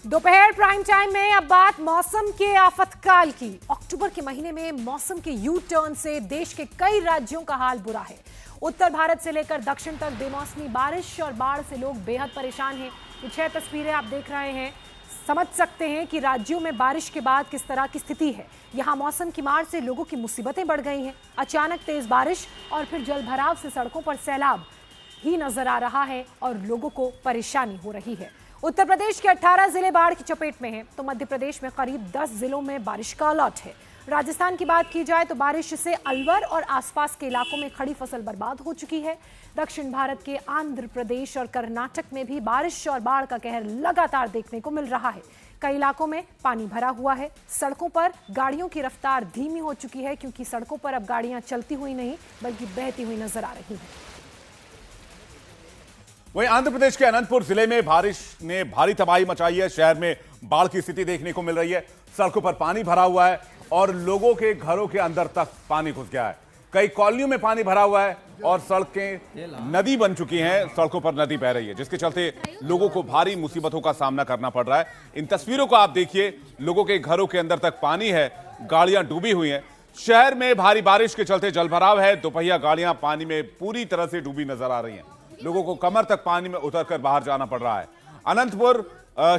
दोपहर prime time में अब बात मौसम के आफतकाल की। अक्टूबर के महीने में मौसम के यू टर्न से देश के कई राज्यों का हाल बुरा है। उत्तर भारत से लेकर दक्षिण तक बेमौसमी बारिश और बाढ़ से लोग बेहद परेशान हैं। ये 6 तस्वीरें आप देख रहे हैं, समझ सकते हैं कि राज्यों में बारिश के बाद किस तरह की स्थिति है। यहाँ मौसम की मार से लोगों की मुसीबतें बढ़ गई हैं। अचानक तेज बारिश और फिर जलभराव से सड़कों पर सैलाब ही नजर आ रहा है और लोगों को परेशानी हो रही है। उत्तर प्रदेश के 18 जिले बाढ़ की चपेट में हैं, तो मध्य प्रदेश में करीब 10 जिलों में बारिश का अलर्ट है। राजस्थान की बात की जाए तो बारिश से अलवर और आसपास के इलाकों में खड़ी फसल बर्बाद हो चुकी है। दक्षिण भारत के आंध्र प्रदेश और कर्नाटक में भी बारिश और बाढ़ का कहर लगातार देखने को मिल रहा है। कई इलाकों में पानी भरा हुआ है। सड़कों पर गाड़ियों की रफ्तार धीमी हो चुकी है, क्योंकि सड़कों पर अब गाड़ियां चलती हुई नहीं बल्कि बहती हुई नजर आ रही हैं। वहीं आंध्र प्रदेश के अनंतपुर जिले में बारिश ने भारी तबाही मचाई है। शहर में बाढ़ की स्थिति देखने को मिल रही है। सड़कों पर पानी भरा हुआ है और लोगों के घरों के अंदर तक पानी घुस गया है। कई कॉलोनियों में पानी भरा हुआ है और सड़कें नदी बन चुकी हैं। सड़कों पर नदी बह रही है, जिसके चलते लोगों को भारी मुसीबतों का सामना करना पड़ रहा है। इन तस्वीरों को आप देखिए, लोगों के घरों के अंदर तक पानी है, गाड़ियां डूबी हुई हैं। शहर में भारी बारिश के चलते जलभराव है। दोपहिया गाड़ियां पानी में पूरी तरह से डूबी नजर आ रही हैं। लोगों को कमर तक पानी में उतरकर बाहर जाना पड़ रहा है। अनंतपुर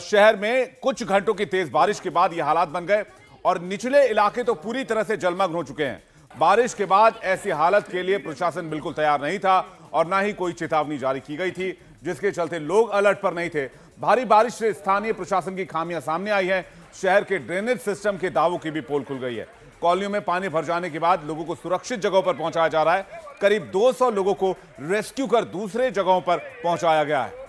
शहर में कुछ घंटों की तेज बारिश के बाद ये हालात बन गए और निचले इलाके तो पूरी तरह से जलमग्न हो चुके हैं। बारिश के बाद ऐसी हालत के लिए प्रशासन बिल्कुल तैयार नहीं था और ना ही कोई चेतावनी जारी की गई थी, जिसके चलते लोग अलर्ट पर नहीं थे। भारी बारिश से स्थानीय प्रशासन की खामियां सामने आई हैं। शहर के ड्रेनेज सिस्टम के दावों की भी पोल खुल गई है। कॉलोनियों में पानी भर जाने के बाद लोगों को सुरक्षित जगहों पर पहुंचाया जा रहा है। करीब 200 लोगों को रेस्क्यू कर दूसरे जगहों पर पहुंचाया गया है।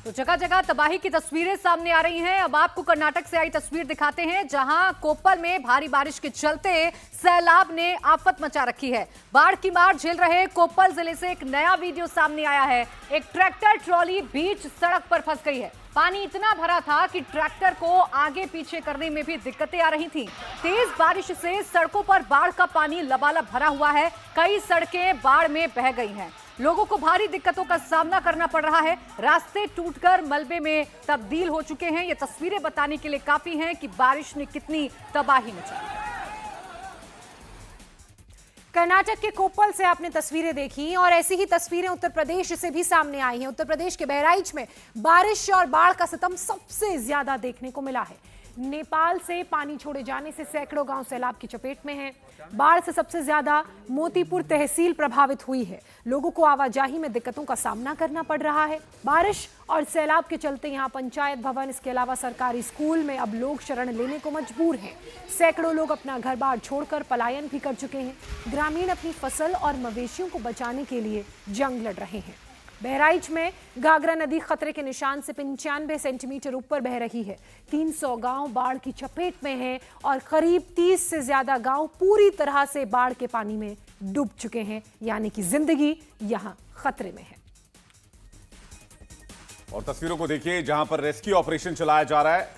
तो जगह जगह तबाही की तस्वीरें सामने आ रही हैं। अब आपको कर्नाटक से आई तस्वीर दिखाते हैं, जहां कोप्पल में भारी बारिश के चलते सैलाब ने आफत मचा रखी है। बाढ़ की मार झेल रहे कोप्पल जिले से एक नया वीडियो सामने आया है। एक ट्रैक्टर ट्रॉली बीच सड़क पर फंस गई है। पानी इतना भरा था कि ट्रैक्टर को आगे पीछे करने में भी दिक्कतें आ रही थीं। तेज बारिश से सड़कों पर बाढ़ का पानी लबालब भरा हुआ है। कई सड़कें बाढ़ में बह गई हैं। लोगों को भारी दिक्कतों का सामना करना पड़ रहा है। रास्ते टूटकर मलबे में तब्दील हो चुके हैं। ये तस्वीरें बताने के लिए काफी हैं कि बारिश ने कितनी तबाही मचाई। कर्नाटक के कोप्पल से आपने तस्वीरें देखी और ऐसी ही तस्वीरें उत्तर प्रदेश से भी सामने आई हैं। उत्तर प्रदेश के बहराइच में बारिश और बाढ़ का सितम सबसे ज्यादा देखने को मिला है। नेपाल से पानी छोड़े जाने से सैकड़ों गांव सैलाब की चपेट में हैं। बाढ़ से सबसे ज्यादा मोतीपुर तहसील प्रभावित हुई है। लोगों को आवाजाही में दिक्कतों का सामना करना पड़ रहा है। बारिश और सैलाब के चलते यहां पंचायत भवन, इसके अलावा सरकारी स्कूल में अब लोग शरण लेने को मजबूर हैं। सैकड़ों लोग अपना घर बार छोड़कर पलायन भी कर चुके हैं। ग्रामीण अपनी फसल और मवेशियों को बचाने के लिए जंग लड़ रहे हैं। बहराइच में घाघरा नदी खतरे के निशान से 95 सेंटीमीटर ऊपर बह रही है। 300 गांव बाढ़ की चपेट में हैं और करीब 30 से ज्यादा गांव पूरी तरह से बाढ़ के पानी में डूब चुके हैं, यानी कि जिंदगी यहां खतरे में है। और तस्वीरों को देखिए, जहां पर रेस्क्यू ऑपरेशन चलाया जा रहा है।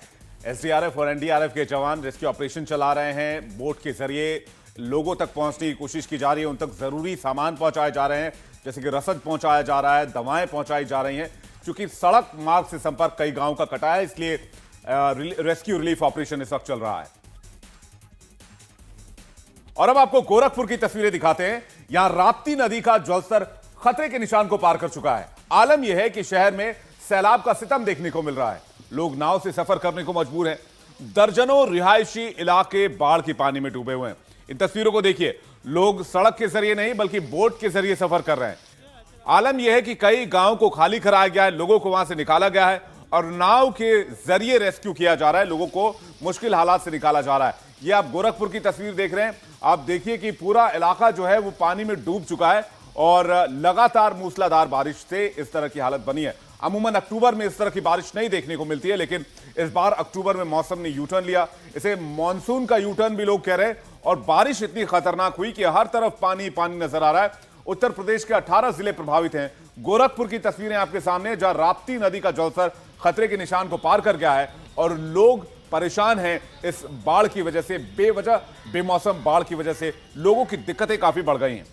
एसडीआरएफ और एनडीआरएफ के जवान रेस्क्यू ऑपरेशन चला रहे हैं। बोट के जरिए लोगों तक पहुंचने की कोशिश की जा रही है। उन तक जरूरी सामान पहुंचाए जा रहे हैं, जैसे कि रसद पहुंचाया जा रहा है, दवाएं पहुंचाई जा रही हैं। क्योंकि सड़क मार्ग से संपर्क कई गांवों का कटा है, इसलिए रेस्क्यू रिलीफ ऑपरेशन इस वक्त चल रहा है। और अब आपको गोरखपुर की तस्वीरें दिखाते हैं। यहां राप्ती नदी का जलस्तर खतरे के निशान को पार कर चुका है। आलम यह है कि शहर में सैलाब का सितम देखने को मिल रहा है। लोग नाव से सफर करने को मजबूर हैं। दर्जनों रिहायशी इलाके बाढ़ के पानी में डूबे हुए हैं। इन तस्वीरों को देखिए, लोग सड़क के जरिए नहीं बल्कि बोट के जरिए सफर कर रहे हैं। आलम यह है कि कई गांव को खाली कराया गया है, लोगों को वहां से निकाला गया है और नाव के जरिए रेस्क्यू किया जा रहा है। लोगों को मुश्किल हालात से निकाला जा रहा है। यह आप गोरखपुर की तस्वीर देख रहे हैं। आप देखिए कि पूरा इलाका जो है वो पानी में डूब चुका है और लगातार मूसलाधार बारिश से इस तरह की हालत बनी है। अमूमन अक्टूबर में इस तरह की बारिश नहीं देखने को मिलती है, लेकिन इस बार अक्टूबर में मौसम ने यूटर्न लिया। इसे मानसून का यूटर्न भी लोग कह रहे हैं। और बारिश इतनी खतरनाक हुई कि हर तरफ पानी पानी नजर आ रहा है। उत्तर प्रदेश के 18 जिले प्रभावित हैं। गोरखपुर की तस्वीरें आपके सामने, जहां राप्ती नदी का जलस्तर खतरे के निशान को पार कर गया है और लोग परेशान हैं इस बाढ़ की वजह से। बेवजह बेमौसम बाढ़ की वजह से लोगों की दिक्कतें काफी बढ़ गई हैं।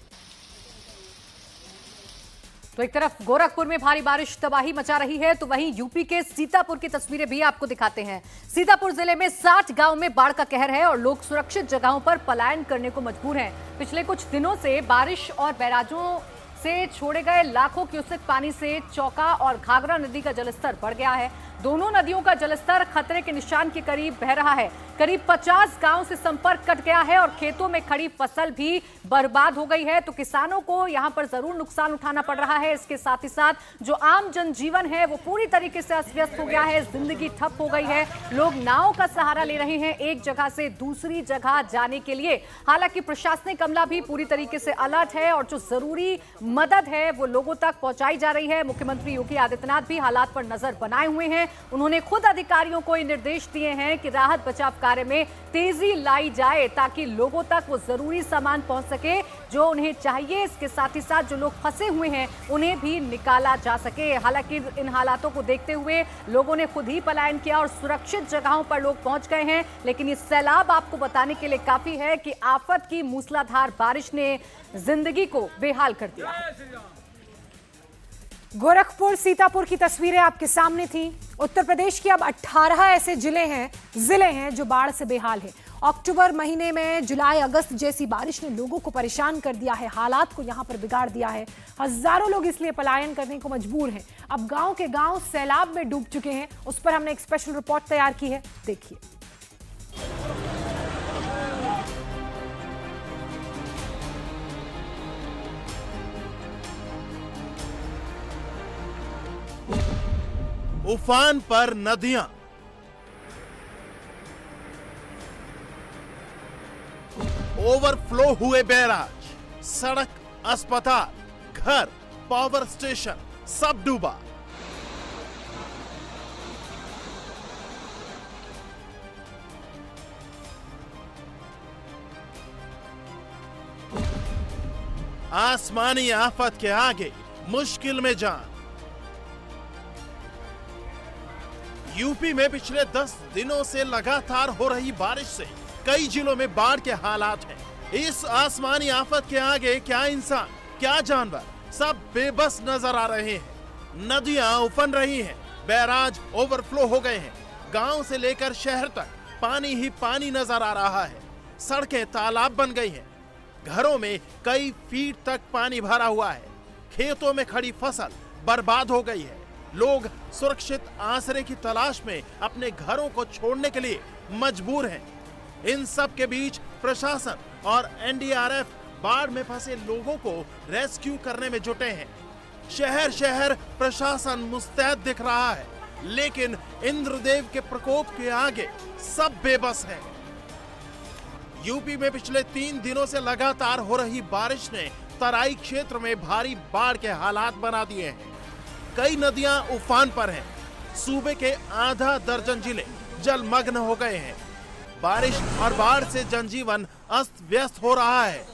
तो एक तरफ गोरखपुर में भारी बारिश तबाही मचा रही है, तो वहीं यूपी के सीतापुर की तस्वीरें भी आपको दिखाते हैं। सीतापुर जिले में 60 गांव में बाढ़ का कहर है और लोग सुरक्षित जगहों पर पलायन करने को मजबूर हैं। पिछले कुछ दिनों से बारिश और बैराजों से छोड़े गए लाखों क्यूसेक पानी से चौका और घाघरा नदी का जलस्तर बढ़ गया है। दोनों नदियों का जलस्तर खतरे के निशान के करीब बह रहा है। करीब 50 गांव से संपर्क कट गया है और खेतों में खड़ी फसल भी बर्बाद हो गई है। तो किसानों को यहां पर जरूर नुकसान उठाना पड़ रहा है। इसके साथ ही साथ जो आम जनजीवन है वो पूरी तरीके से अस्त व्यस्त हो गया है। जिंदगी ठप हो गई है। लोग नाव का सहारा ले रहे हैं एक जगह से दूसरी जगह जाने के लिए। हालांकि प्रशासनिक अमला भी पूरी तरीके से अलर्ट है और जो जरूरी मदद है वो लोगों तक पहुंचाई जा रही है। मुख्यमंत्री योगी आदित्यनाथ भी हालात पर नजर बनाए हुए हैं। उन्होंने खुद अधिकारियों को निर्देश दिए हैं कि राहत बचाव कार्य में तेजी लाई जाए ताकि लोगों तक वो जरूरी सामान पहुंच सके जो उन्हें चाहिए। इसके साथ ही साथ जो लोग फंसे हुए हैं उन्हें भी निकाला जा सके। हालांकि इन हालातों को देखते हुए लोगों ने खुद ही पलायन किया और सुरक्षित जगहों पर लोग पहुंच गए हैं। लेकिन ये सैलाब आपको बताने के लिए काफी है कि आफत की मूसलाधार बारिश ने जिंदगी को बेहाल कर दिया है। गोरखपुर सीतापुर की तस्वीरें आपके सामने थी। उत्तर प्रदेश के अब 18 ऐसे जिले हैं जो बाढ़ से बेहाल हैं। अक्टूबर महीने में जुलाई अगस्त जैसी बारिश ने लोगों को परेशान कर दिया है, हालात को यहां पर बिगाड़ दिया है। हजारों लोग इसलिए पलायन करने को मजबूर हैं। अब गांव के गांव सैलाब में डूब चुके हैं। उस पर हमने एक स्पेशल रिपोर्ट तैयार की है, देखिए। उफान पर नदियां, ओवरफ्लो हुए बैराज, सड़क, अस्पताल, घर, पावर स्टेशन सब डूबा। आसमानी आफत के आगे मुश्किल में जान। यूपी में पिछले 10 दिनों से लगातार हो रही बारिश से कई जिलों में बाढ़ के हालात हैं। इस आसमानी आफत के आगे क्या इंसान, क्या जानवर, सब बेबस नजर आ रहे हैं। नदियां उफन रही हैं, बैराज ओवरफ्लो हो गए हैं, गांव से लेकर शहर तक पानी ही पानी नजर आ रहा है। सड़कें तालाब बन गई हैं, घरों में कई फीट तक पानी भरा हुआ है, खेतों में खड़ी फसल बर्बाद हो गई है। लोग सुरक्षित आसरे की तलाश में अपने घरों को छोड़ने के लिए मजबूर हैं। इन सब के बीच प्रशासन और एनडीआरएफ बाढ़ में फंसे लोगों को रेस्क्यू करने में जुटे हैं। शहर शहर प्रशासन मुस्तैद दिख रहा है, लेकिन इंद्रदेव के प्रकोप के आगे सब बेबस हैं। यूपी में पिछले 3 दिनों से लगातार हो रही बारिश ने तराई क्षेत्र में भारी बाढ़ के हालात बना दिए हैं। कई नदियां उफान पर हैं। सूबे के आधा दर्जन जिले जलमग्न हो गए हैं। बारिश और बाढ़ से जनजीवन अस्त व्यस्त हो रहा है।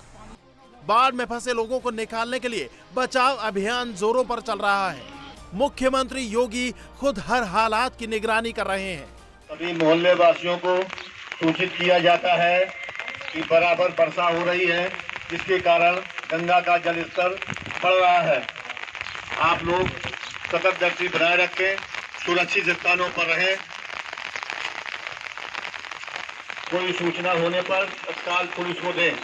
बाढ़ में फंसे लोगों को निकालने के लिए बचाव अभियान जोरों पर चल रहा है। मुख्यमंत्री योगी खुद हर हालात की निगरानी कर रहे हैं। सभी मोहल्ले वासियों को सूचित किया जाता है कि बराबर वर्षा हो रही है, जिसके कारण गंगा का जलस्तर बढ़ रहा है। आप लोग सतर्क दृष्टि बनाए रखें, सुरक्षित स्थानों पर रहें। कोई सूचना होने पर तत्काल पुलिस को दें।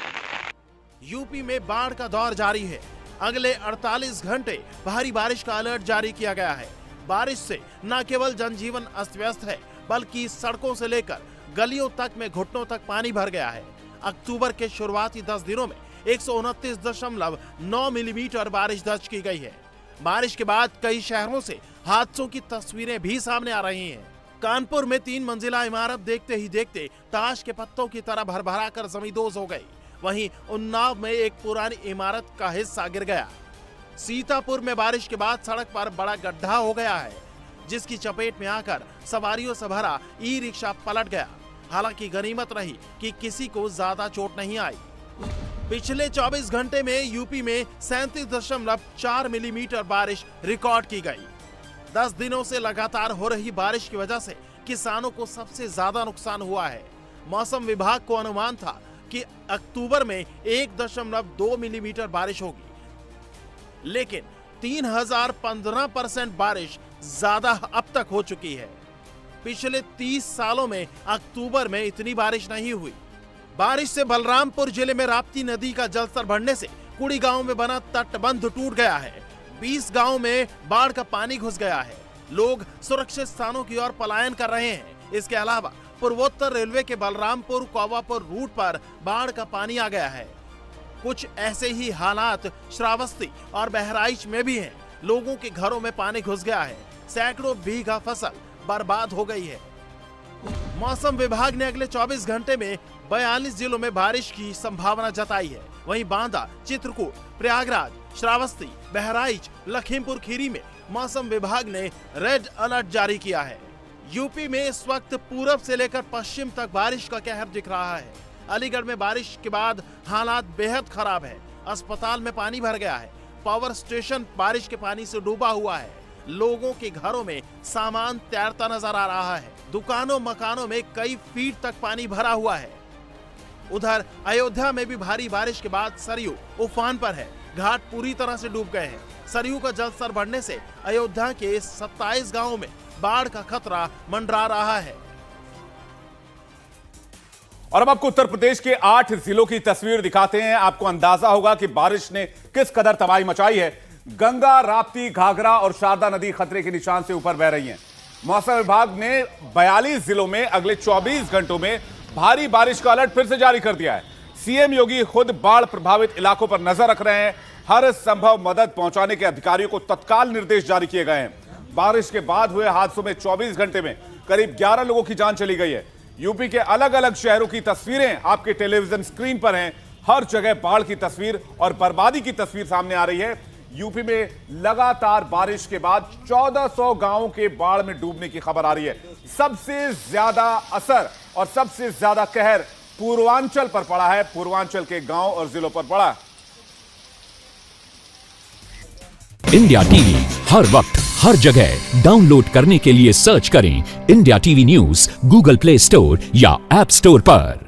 यूपी में बाढ़ का दौर जारी है। अगले 48 घंटे भारी बारिश का अलर्ट जारी किया गया है। बारिश से न केवल जनजीवन अस्त व्यस्त है, बल्कि सड़कों से लेकर गलियों तक में घुटनों तक पानी भर गया है। अक्टूबर के शुरुआती 10 दिनों में 129.9 मिलीमीटर बारिश दर्ज की गई है। बारिश के बाद कई शहरों से हादसों की तस्वीरें भी सामने आ रही हैं। कानपुर में 3 मंजिला इमारत देखते ही देखते ताश के पत्तों की तरह भरभरा कर जमींदोज हो गई। वहीं उन्नाव में एक पुरानी इमारत का हिस्सा गिर गया। सीतापुर में बारिश के बाद सड़क पर बड़ा गड्ढा हो गया है, जिसकी चपेट में आकर सवारियों से भरा ई रिक्शा पलट गया। हालांकि गनीमत रही कि किसी को ज्यादा चोट नहीं आई। पिछले 24 घंटे में यूपी में 37.4 मिलीमीटर बारिश रिकॉर्ड की गई। 10 दिनों से लगातार हो रही बारिश की वजह से किसानों को सबसे ज्यादा नुकसान हुआ है। मौसम विभाग को अनुमान था कि अक्टूबर में 1.2 मिलीमीटर बारिश होगी, लेकिन 3015% बारिश ज्यादा अब तक हो चुकी है। पिछले 30 सालों में अक्टूबर में इतनी बारिश नहीं हुई। बारिश से बलरामपुर जिले में राप्ती नदी का जलस्तर बढ़ने से कुड़ी गांव में बना तटबंध टूट गया है। 20 गांव में बाढ़ का पानी घुस गया है। लोग सुरक्षित स्थानों की ओर पलायन कर रहे हैं। इसके अलावा पूर्वोत्तर रेलवे के बलरामपुर कोवापुर रूट पर बाढ़ का पानी आ गया है। कुछ ऐसे ही हालात श्रावस्ती और बहराइच में भी हैं। लोगों के घरों में पानी घुस गया है। सैकड़ों बीघा फसल बर्बाद हो गई है। मौसम विभाग ने अगले 24 घंटे में 42 जिलों में बारिश की संभावना जताई है। वहीं बांदा, चित्रकूट, प्रयागराज, श्रावस्ती, बहराइच, लखीमपुर खीरी में मौसम विभाग ने रेड अलर्ट जारी किया है। यूपी में इस वक्त पूरब से लेकर पश्चिम तक बारिश का कहर दिख रहा है। अलीगढ़ में बारिश के बाद हालात बेहद खराब है। अस्पताल में पानी भर गया है। पावर स्टेशन बारिश के पानी से डूबा हुआ है। लोगों के घरों में सामान तैरता नजर आ रहा है। दुकानों मकानों में कई फीट तक पानी भरा हुआ है। उधर अयोध्या में भी भारी बारिश के बाद सरयू उफान पर है। घाट पूरी तरह से डूब गए हैं। सरयू का जलस्तर बढ़ने से अयोध्या के 27 गांवों में बाढ़ का खतरा मंडरा रहा है। और अब आपको उत्तर प्रदेश के 8 जिलों की तस्वीर दिखाते हैं। आपको अंदाजा होगा कि बारिश ने किस कदर तबाही मचाई है। गंगा, राप्ती, घाघरा और शारदा नदी खतरे के निशान से ऊपर बह रही हैं। मौसम विभाग ने 42 जिलों में अगले 24 घंटों में भारी बारिश का अलर्ट फिर से जारी कर दिया है। सीएम योगी खुद बाढ़ प्रभावित इलाकों पर नजर रख रहे हैं। हर संभव मदद पहुंचाने के अधिकारियों को तत्काल निर्देश जारी किए गए हैं। बारिश के बाद हुए हादसों में 24 घंटे में करीब 11 लोगों की जान चली गई है। यूपी के अलग अलग शहरों की तस्वीरें आपके टेलीविजन स्क्रीन पर हैं। हर जगह बाढ़ की तस्वीर और बर्बादी की तस्वीर सामने आ रही है। यूपी में लगातार बारिश के बाद 1400 गांवों के बाढ़ में डूबने की खबर आ रही है। सबसे ज्यादा असर और सबसे ज्यादा कहर पूर्वांचल पर पड़ा है। पूर्वांचल के गांव और जिलों पर पड़ा। इंडिया टीवी हर वक्त हर जगह डाउनलोड करने के लिए सर्च करें India TV news Google play store या ऐप स्टोर पर।